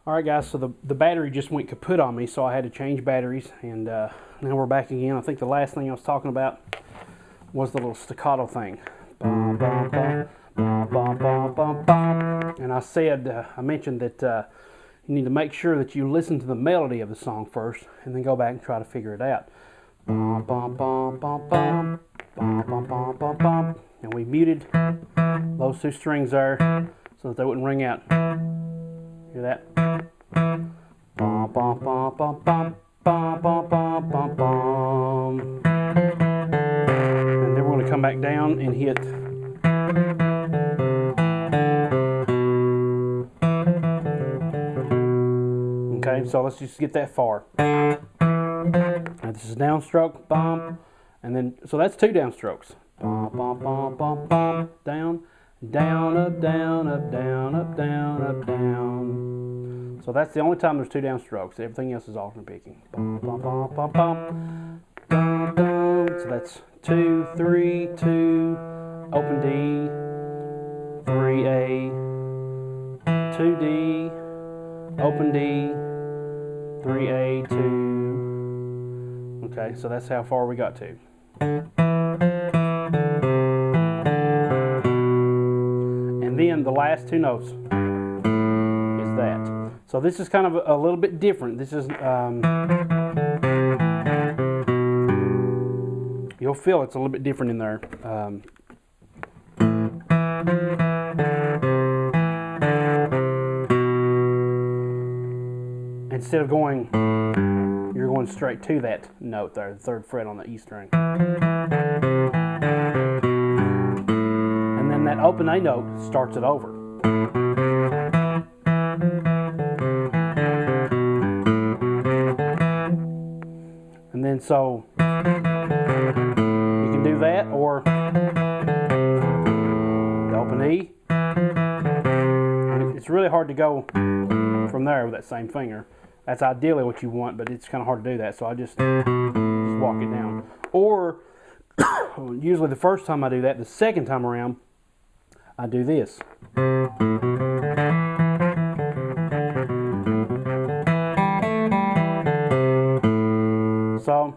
Alright guys, so the battery just went kaput on me, so I had to change batteries, and now we're back again. I think the last thing I was talking about was the little staccato thing. Bum, bum, bum, bum, bum, bum, bum, bum. And I mentioned that you need to make sure that you listen to the melody of the song first, and then go back and try to figure it out. Bum, bum, bum, bum, bum, bum, bum, bum, bum, bum. And we muted those two strings there so that they wouldn't ring out. Hear that? Bum, bum, bum, bum, bum, bum, bum, bum, bum, bum. And then we're going to come back down and hit. Okay, so let's just get that far. Now this is downstroke, bum, and then, so that's two downstrokes. Bum, bum, bum, bum, bum, down, down, up, down, up, down, up, down, up, down. So that's the only time there's two downstrokes. Everything else is alternate picking. Bum, bum, bum, bum, bum, dum, dum. So that's 2, 3, 2, open D, 3A, 2D, open D, 3A, 2. Okay, so that's how far we got to. And then the last two notes is that. So this is kind of a little bit different. This is, you'll feel it's a little bit different in there. Instead of going, you're going straight to that note there, the 3rd fret on the E string. And then that open A note starts it over. And then so, you can do that, or the open E. And it's really hard to go from there with that same finger. That's ideally what you want, but it's kind of hard to do that, so I just walk it down. Or, usually the first time I do that, the second time around, I do this. So,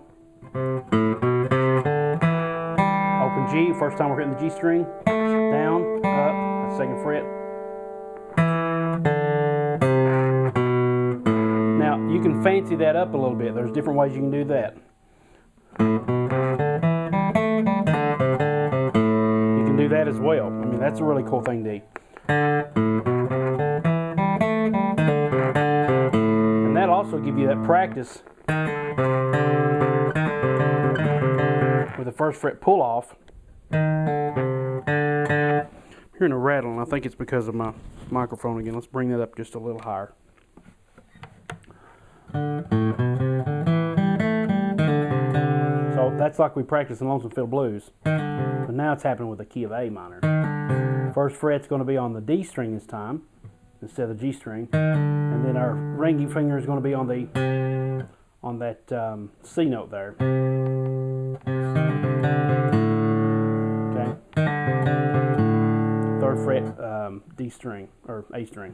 open G, first time we're hitting the G string, down, up, 2nd fret. Now, you can fancy that up a little bit. There's different ways you can do that. You can do that as well. I mean, that's a really cool thing to do. And that'll also give you that practice with the 1st fret pull off. I'm hearing a rattle, and I think it's because of my microphone again. Let's bring that up just a little higher. So that's like we practiced in Lonesome Fiddle Blues, but now it's happening with the key of A minor. 1st fret's going to be on the D string this time instead of the G string, and then our ringing finger is going to be on that C note there. Okay. 3rd fret D string or A string.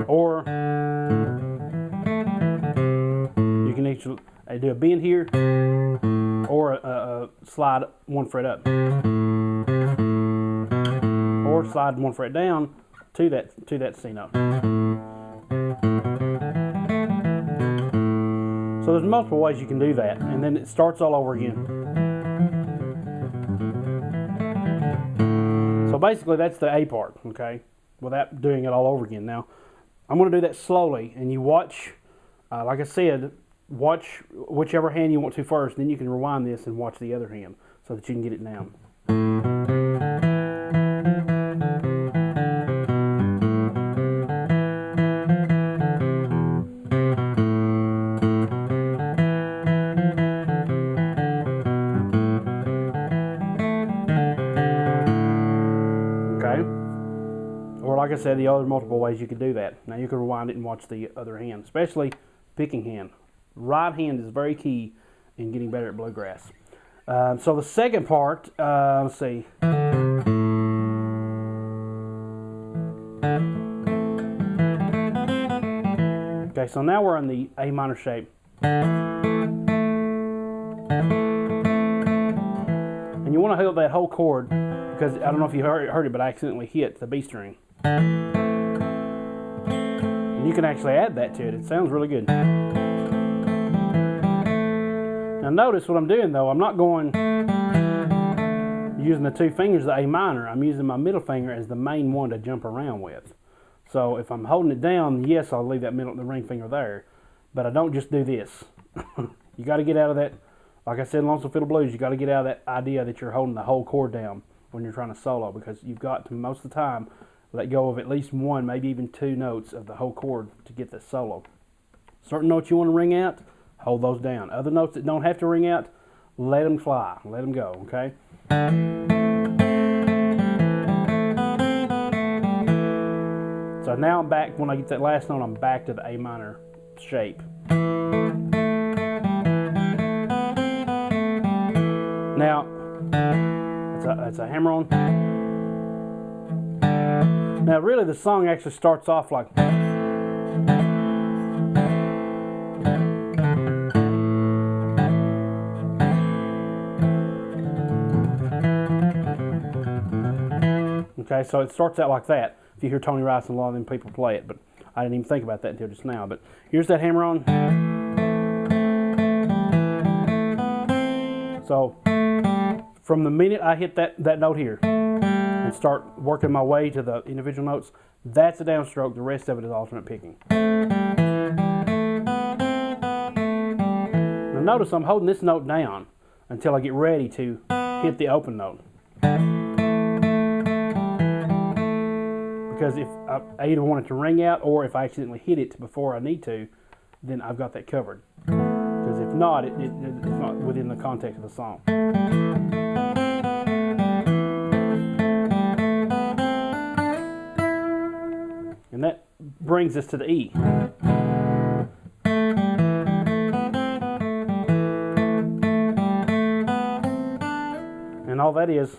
Or you can actually do a bend here, or a slide 1 fret up, or slide 1 fret down to that C note. So there's multiple ways you can do that, and then it starts all over again. So basically that's the A part, okay, without doing it all over again. Now, I'm going to do that slowly, and you watch, like I said, watch whichever hand you want to first, then you can rewind this and watch the other hand so that you can get it down. Like I said, the other multiple ways you could do that. Now you can rewind it and watch the other hand, especially picking hand. Right hand is very key in getting better at bluegrass. So the second part, let's see. Okay, so now we're in the A minor shape. And you want to hold that whole chord, because I don't know if you heard it, but I accidentally hit the B string. And you can actually add that to it. It sounds really good. Now notice what I'm doing though. I'm not going using the two fingers of the A minor. I'm using my middle finger as the main one to jump around with. So if I'm holding it down, yes, I'll leave that the ring finger there. But I don't just do this. You got to get out of that. Like I said in Lonesome Fiddle Blues, you got to get out of that idea that you're holding the whole chord down when you're trying to solo, because you've got to, most of the time, let go of at least one, maybe even two notes of the whole chord to get this solo. Certain notes you want to ring out, hold those down. Other notes that don't have to ring out, let them fly, let them go, okay? So now I'm back, when I get that last note, I'm back to the A minor shape. Now, that's a hammer on. Now really the song actually starts off like, okay, so it starts out like that. If you hear Tony Rice and a lot of them people play it, but I didn't even think about that until just now. But here's that hammer on. So from the minute I hit that note here and start working my way to the individual notes, that's a downstroke. The rest of it is alternate picking. Now notice I'm holding this note down until I get ready to hit the open note. Because if I either want it to ring out, or if I accidentally hit it before I need to, then I've got that covered. Because if not, it's not within the context of the song. And that brings us to the E. And all that is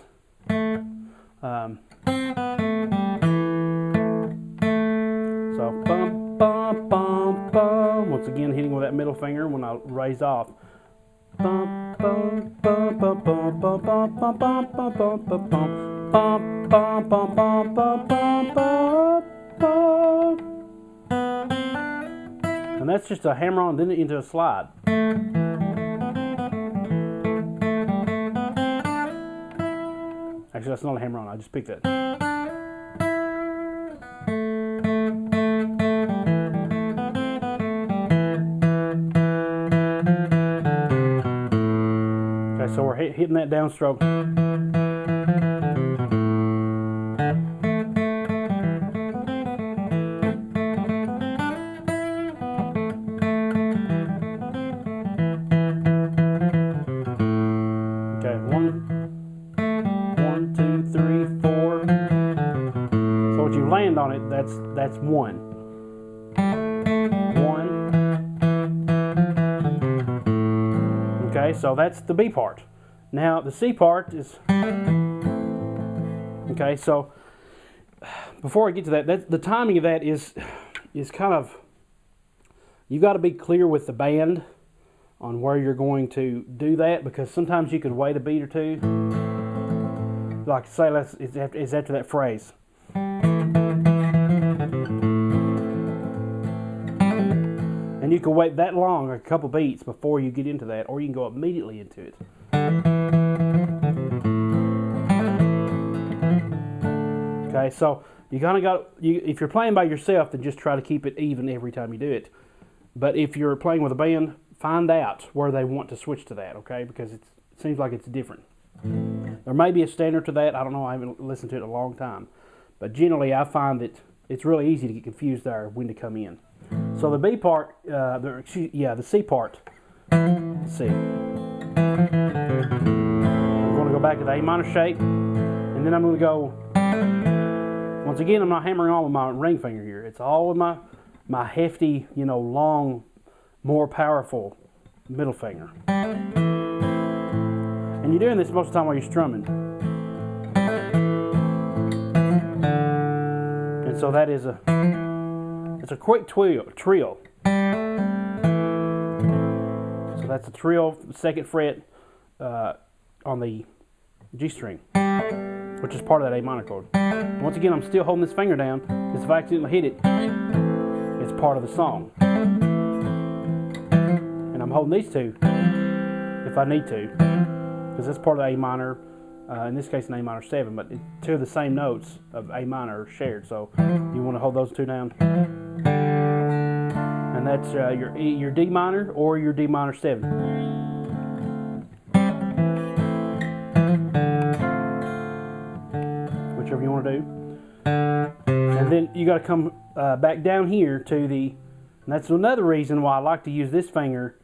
so bum bum bum bum. Once again, hitting with that middle finger when I raise off. Bum bum bum bum bum bum bum bum bum bum bum bum bum bum bum bum bum bum. And that's just a hammer on, then into a slide. Actually, that's not a hammer on, I just picked that. Okay, so we're hitting that downstroke. Land on it, that's one. Okay, so that's the B part. Now the C part is, okay, so before I get to that, the timing of that is kind of, you got to be clear with the band on where you're going to do that, because sometimes you could wait a beat or two. Like say, it's after that phrase. And you can wait that long, a couple beats, before you get into that, or you can go immediately into it. Okay, so you kind of got, if you're playing by yourself, then just try to keep it even every time you do it. But if you're playing with a band, find out where they want to switch to that, okay? Because it seems like it's different. There may be a standard to that. I don't know. I haven't listened to it in a long time. But generally, I find that it's really easy to get confused there when to come in. So the B part, the C part, C. I'm going to go back to the A minor shape, and then I'm going to go, once again, I'm not hammering on with my ring finger here. It's all with my hefty, long, more powerful middle finger. And you're doing this most of the time while you're strumming. And so that is it's a quick trill. that's a trill, 2nd fret on the G string, which is part of that A minor chord. Once again, I'm still holding this finger down, because if I accidentally hit it, it's part of the song. And I'm holding these two if I need to, because that's part of the A minor, in this case an A minor 7, but two of the same notes of A minor are shared, so you want to hold those two down. And that's your D minor or your D minor 7. Whichever you want to do. And then you got to come back down here to the, and that's another reason why I like to use this finger,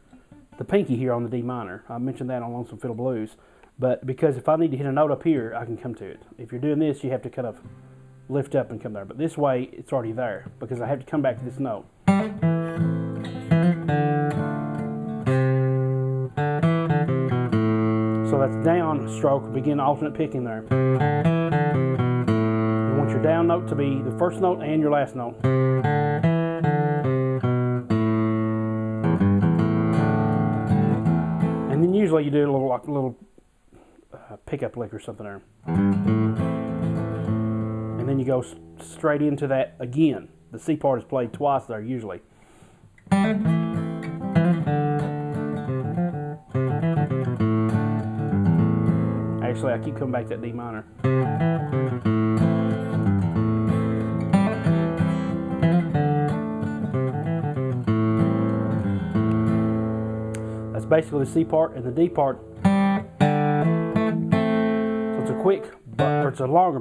the pinky here on the D minor. I mentioned that on Lonesome Fiddle Blues. But because if I need to hit a note up here, I can come to it. If you're doing this, you have to kind of lift up and come there. But this way, it's already there, because I have to come back to this note. So that's down stroke, begin alternate picking there. You want your down note to be the first note and your last note. And then usually you do a little pickup lick or something there. And then you go straight into that again. The C part is played twice there usually. Actually, I keep coming back to that D minor. That's basically the C part and the D part. So it's a quick, or it's a longer.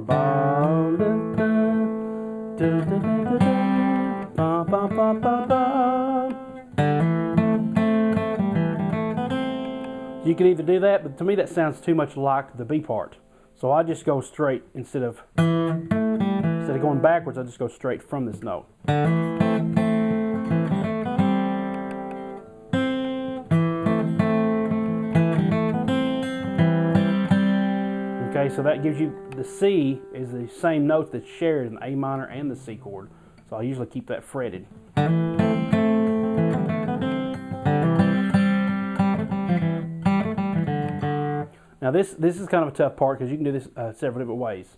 You can either do that, but to me that sounds too much like the B part. So I just go straight instead of going backwards. I just go straight from this note. Okay, so that gives you the C is the same note that's shared in the A minor and the C chord. So I usually keep that fretted. Now this is kind of a tough part because you can do this several different ways.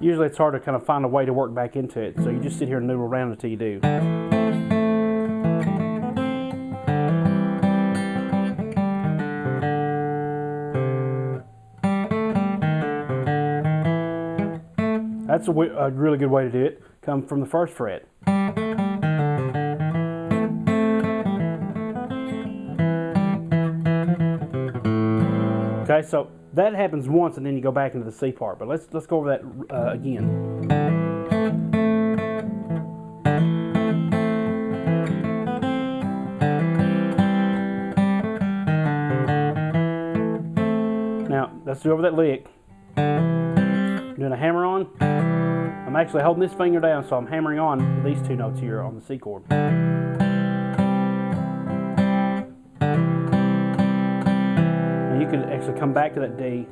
Usually it's hard to kind of find a way to work back into it, so you just sit here and noodle around until you do. That's a really good way to do it. Come from the first fret. Okay, so that happens once, and then you go back into the C part. But let's go over that again. Now let's do over that lick. Doing a hammer on. I'm actually holding this finger down, so I'm hammering on these two notes here on the C chord. And you can actually come back to that D.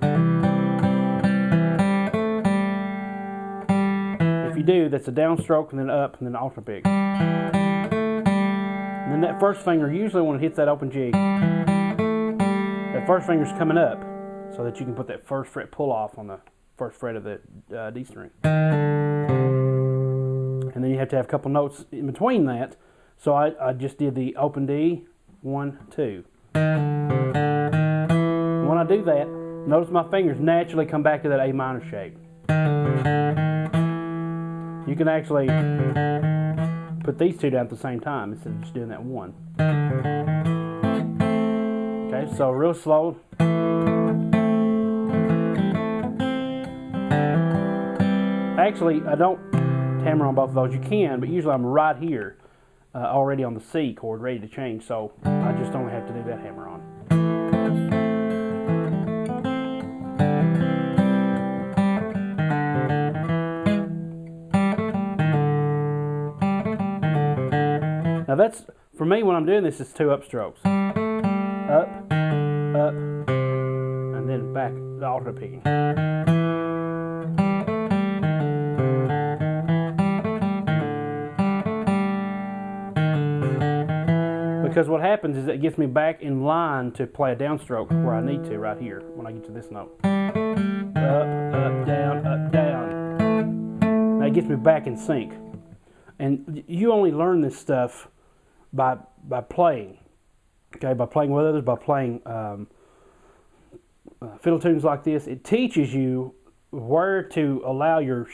If you do, that's a downstroke and then up and then an alternate pick. And then that first finger, usually when it hits that open G, that first finger's coming up so that you can put that first fret pull off on the first fret of the D string. And then you have to have a couple notes in between that. So I just did the open D, 1, 2. And when I do that, notice my fingers naturally come back to that A minor shape. You can actually put these two down at the same time instead of just doing that one. Okay, so real slow. Actually, I don't hammer on both of those. You can, but usually I'm right here already on the C chord ready to change, so I just only have to do that hammer on. Now that's, for me when I'm doing this, it's 2 upstrokes. Up, and then back alternate picking. Because what happens is it gets me back in line to play a downstroke where I need to, right here, when I get to this note. Up, up, down, up, down. That gets me back in sync. And you only learn this stuff by playing. Okay, by playing with others, by playing fiddle tunes like this. It teaches you where to allow your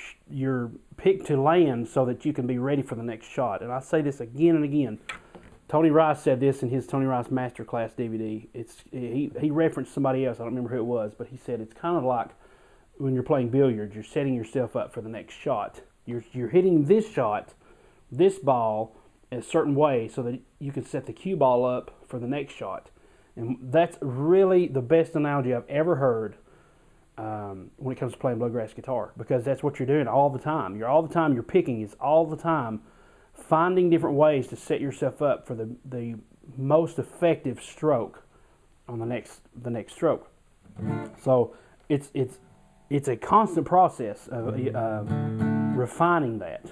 pick to land so that you can be ready for the next shot. And I say this again and again. Tony Rice said this in his Tony Rice Masterclass DVD. He referenced somebody else. I don't remember who it was, but he said it's kind of like when you're playing billiards. You're setting yourself up for the next shot. You're hitting this shot, this ball, in a certain way so that you can set the cue ball up for the next shot. And that's really the best analogy I've ever heard when it comes to playing bluegrass guitar, because that's what you're doing all the time. You're picking is all the time finding different ways to set yourself up for the most effective stroke on the next stroke. So it's a constant process of refining that.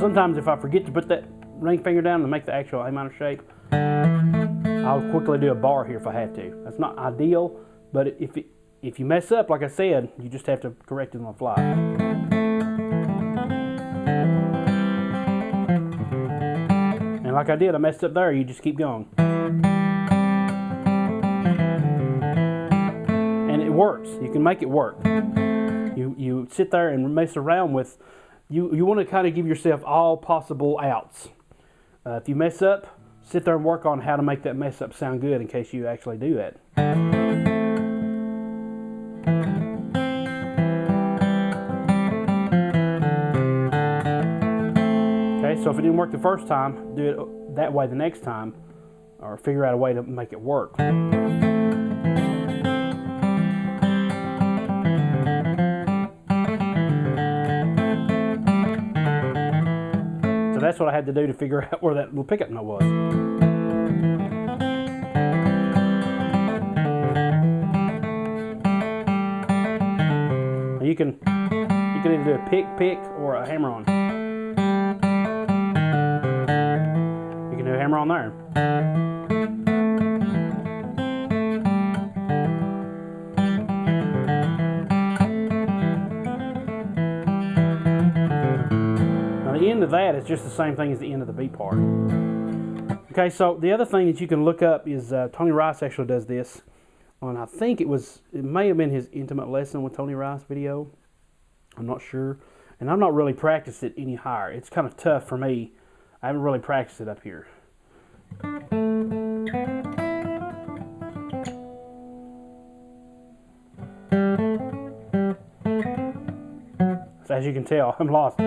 Sometimes if I forget to put that ring finger down to make the actual A minor shape, I'll quickly do a bar here if I have to. That's not ideal, but if you mess up, like I said, you just have to correct it on the fly. And like I did, I messed up there, you just keep going. And it works. You can make it work. You sit there and mess around with. You want to kind of give yourself all possible outs. If you mess up, sit there and work on how to make that mess up sound good in case you actually do that. Okay, so if it didn't work the first time, do it that way the next time, or figure out a way to make it work. That's what I had to do to figure out where that little pickup note was. You can either do a pick or a hammer on. You can do a hammer on there. The end of that is just the same thing as the end of the B part. Okay, so the other thing that you can look up is Tony Rice actually does this on, I think it may have been his Intimate Lesson with Tony Rice video. I'm not sure. And I've not really practiced it any higher. It's kind of tough for me. I haven't really practiced it up here. So as you can tell, I'm lost.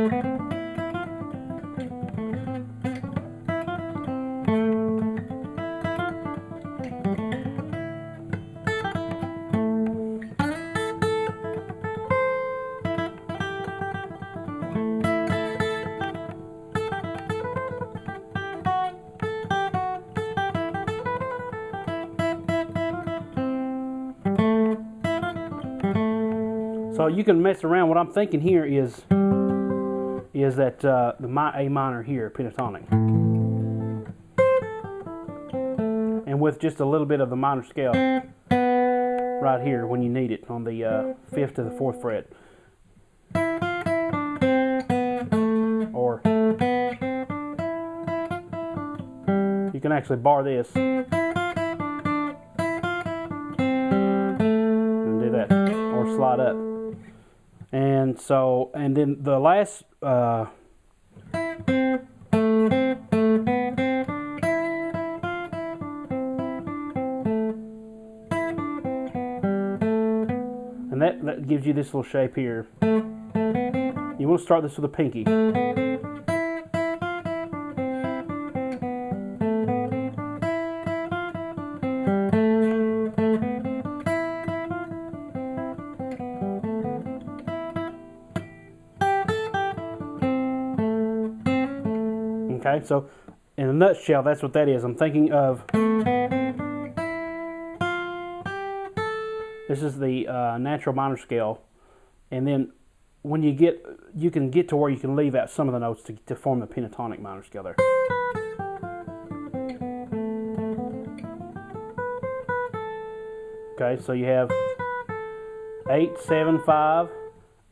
So you can mess around. What I'm thinking here is that the A minor here, pentatonic, and with just a little bit of the minor scale right here when you need it on the 5th to the 4th fret, or you can actually bar this and do that, or slide up. And so, and then the last and that gives you this little shape here. You want to start this with a pinky. Okay, so in a nutshell, that's what that is. I'm thinking of, this is the natural minor scale, and then when you can get to where you can leave out some of the notes to form the pentatonic minor scale there. Okay, so you have 8, 7, 5,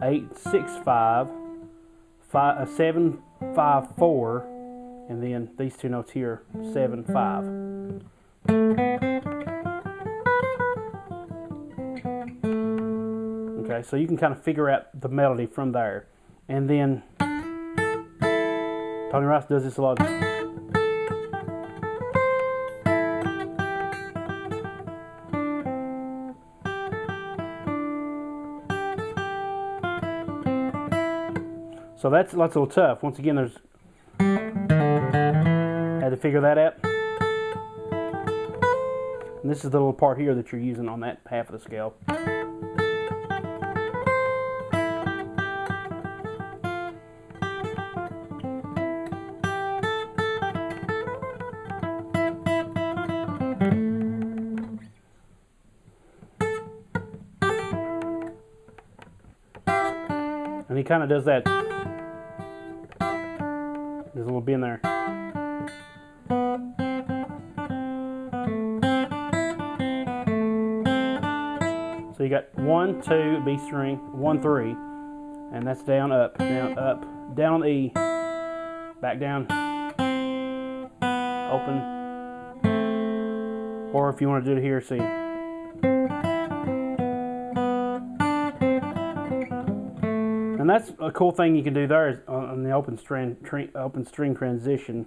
8, 6, 5, 7, 5, 4, and then these two notes here, 7, 5. Okay, so you can kind of figure out the melody from there. And then Tony Rice does this a lot. So that's a little tough. Once again, had to figure that out. And this is the little part here that you're using on that half of the scale. And he kind of does that. There's a little bend there. So you got 1, 2, B string, 1, 3, and that's down, up, down on the E, back down, open, or if you want to do it here, see. And that's a cool thing you can do there is on the open string transition.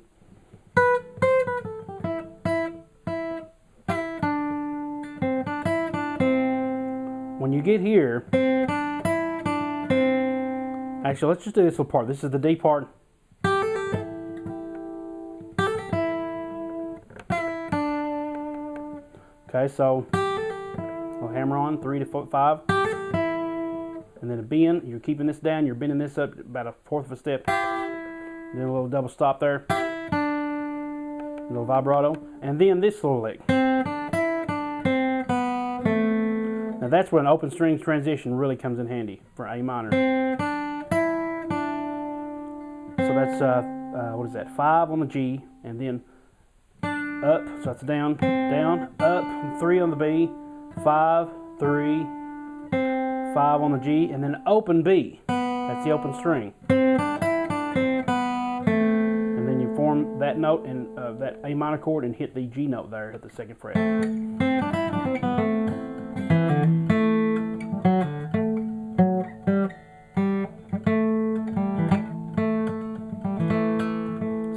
When you get here, actually let's just do this little part. This is the D part. Okay, so we'll hammer on 3 to 5. And then a bend, you're keeping this down, you're bending this up about 1/4 of a step. Then a little double stop there. A little vibrato. And then this little lick. Now that's when open strings transition really comes in handy for A minor. So that's, what is that, 5 on the G, and then up, so that's down, down, up, 3 on the B, 5, 3, 5 on the G, and then open B. That's the open string. And then you form that note and that A minor chord and hit the G note there at the 2nd fret.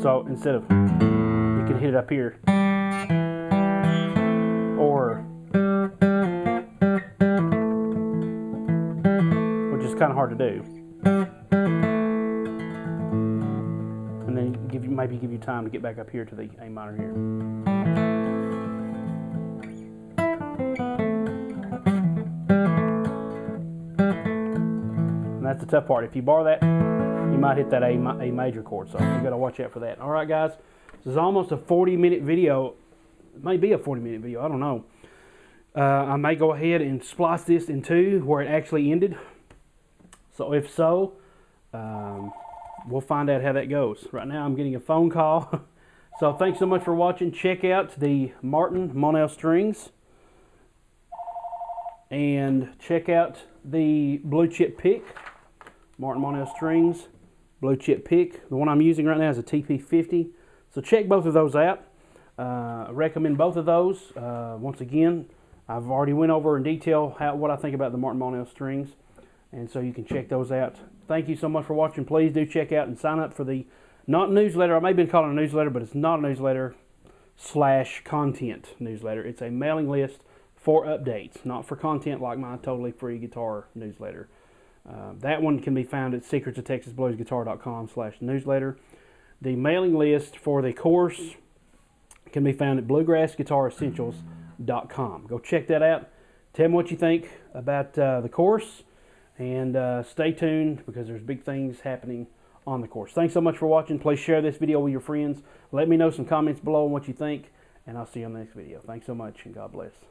So instead of, you can hit it up here, or, which is kind of hard to do. And then maybe give you time to get back up here to the A minor here. And that's the tough part. If you bar that, you might hit that A major chord, so you got to watch out for that. All right, guys, this is almost a 40-minute video. It may be a 40-minute video, I don't know. I may go ahead and splice this in 2 where it actually ended. So if so, we'll find out how that goes. Right now I'm getting a phone call. So thanks so much for watching. Check out the Martin Monroe strings. And check out the blue chip pick. Martin Monroe strings, blue chip pick. The one I'm using right now is a TP50. So check both of those out. I recommend both of those. Once again, I've already went over in detail what I think about the Martin Monroe strings. And so you can check those out. Thank you so much for watching. Please do check out and sign up for the, not newsletter, I may have been calling it a newsletter, but it's not a newsletter / content newsletter. It's a mailing list for updates, not for content like my totally free guitar newsletter. That one can be found at secretsofTexasBluesGuitar.com/newsletter. The mailing list for the course can be found at Bluegrass Guitar Essentials.com. Go check that out. Tell me what you think about the course, and stay tuned because there's big things happening on the course. Thanks so much for watching. Please share this video with your friends. Let me know some comments below on what you think, and I'll see you on the next video. Thanks so much, and God bless.